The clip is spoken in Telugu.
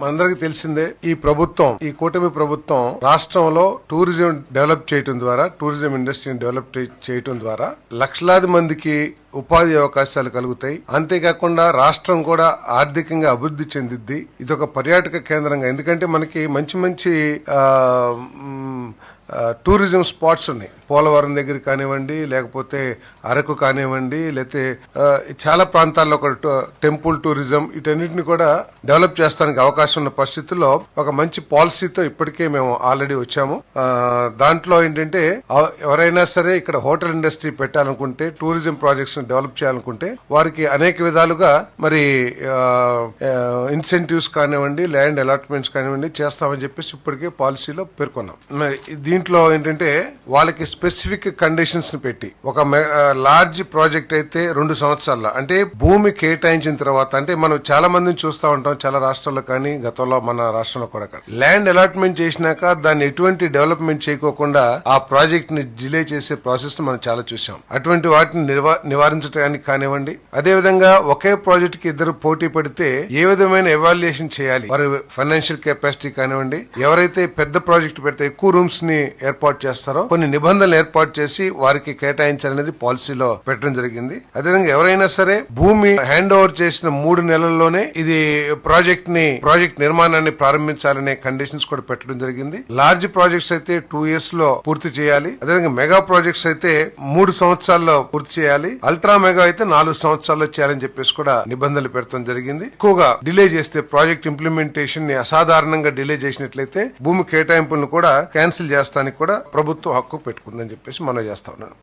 మనందరికి తెలిసిందే ఈ కూటమి ప్రభుత్వం రాష్ట్రంలో టూరిజం డెవలప్ చేయడం ద్వారా, టూరిజం ఇండస్ట్రీని డెవలప్ చేయడం ద్వారా లక్షలాది మందికి ఉపాధి అవకాశాలు కలుగుతాయి. అంతేకాకుండా రాష్ట్రం కూడా ఆర్థికంగా అభివృద్ధి చెందిద్ది. ఇది ఒక పర్యాటక కేంద్రంగా, ఎందుకంటే మనకి మంచి మంచి టూరిజం స్పాట్స్ ఉన్నాయి. పోలవరం దగ్గర కానివ్వండి, లేకపోతే అరకు కానివ్వండి, లేకపోతే చాలా ప్రాంతాల్లో ఒక టెంపుల్ టూరిజం, వీటన్నిటిని కూడా డెవలప్ చేస్తానికి అవకాశం ఉన్న పరిస్థితుల్లో ఒక మంచి పాలసీతో ఇప్పటికే మేము ఆల్రెడీ వచ్చాము. దాంట్లో ఏంటంటే ఎవరైనా సరే ఇక్కడ హోటల్ ఇండస్ట్రీ పెట్టాలనుకుంటే, టూరిజం ప్రాజెక్ట్స్ డెవలప్ చేయాలనుకుంటే వారికి అనేక విధాలుగా మరి ఇన్సెంటివ్స్ కానివ్వండి, ల్యాండ్ అలాట్మెంట్స్ కానివ్వండి చేస్తామని చెప్పేసి ఇప్పటికే పాలసీలో పేర్కొన్నాం. దీంట్లో ఏంటంటే వాళ్ళకి స్పెసిఫిక్ కండిషన్స్ ని పెట్టి, ఒక లార్జ్ ప్రాజెక్ట్ అయితే 2 సంవత్సరాల్లో, అంటే భూమి కేటాయించిన తర్వాత, అంటే మనం చాలా మందిని చూస్తూ ఉంటాం చాలా రాష్ట్రాల్లో, కానీ గతంలో మన రాష్ట్రంలో కూడా ల్యాండ్ అలాట్మెంట్ చేసినాక దాన్ని ఎటువంటి డెవలప్మెంట్ చేయకోకుండా ఆ ప్రాజెక్ట్ ని డిలే చేసే ప్రాసెస్ మనం చాలా చూసాం. అటువంటి వాటిని నివారించడానికి కానివ్వండి, అదే విధంగా ఒకే ప్రాజెక్ట్ కి ఇద్దరు పోటీ పడితే ఏ విధమైన ఎవాల్యుయేషన్ చేయాలి, వారి ఫైనాన్షియల్ కెపాసిటీ కానివ్వండి, ఎవరైతే పెద్ద ప్రాజెక్ట్ పెడితే ఎక్కువ రూమ్స్ ని ఏర్పాటు చేస్తారో కొన్ని నిబంధనలు ఏర్పాటు చేసి వారికి కేటాయించాలనేది పాలసీలో పెట్టడం జరిగింది. అదేవిధంగా ఎవరైనా సరే భూమి హ్యాండ్ ఓవర్ చేసిన 3 నెలల్లోనే ఇది ప్రాజెక్ట్ నిర్మాణాన్ని ప్రారంభించాలనే కండిషన్స్ కూడా పెట్టడం జరిగింది. లార్జ్ ప్రాజెక్ట్స్ అయితే 2 years లో పూర్తి చేయాలి. అదేవిధంగా మెగా ప్రాజెక్ట్స్ అయితే 3 సంవత్సరాల్లో పూర్తి చేయాలి. అల్ట్రా మెగా అయితే 4 సంవత్సరాల్లో చేయాలని చెప్పేసి కూడా నిబంధనలు పెట్టడం జరిగింది. ఎక్కువగా డిలే చేస్తే, ప్రాజెక్ట్ ఇంప్లిమెంటేషన్ ని అసాధారణంగా డిలే చేసినట్లయితే భూమి కేటాయింపులను కూడా క్యాన్సిల్ చేస్తానికి కూడా ప్రభుత్వం హక్కు పెట్టుకుందని చెప్పేసి మనం చేస్తా ఉన్నాను.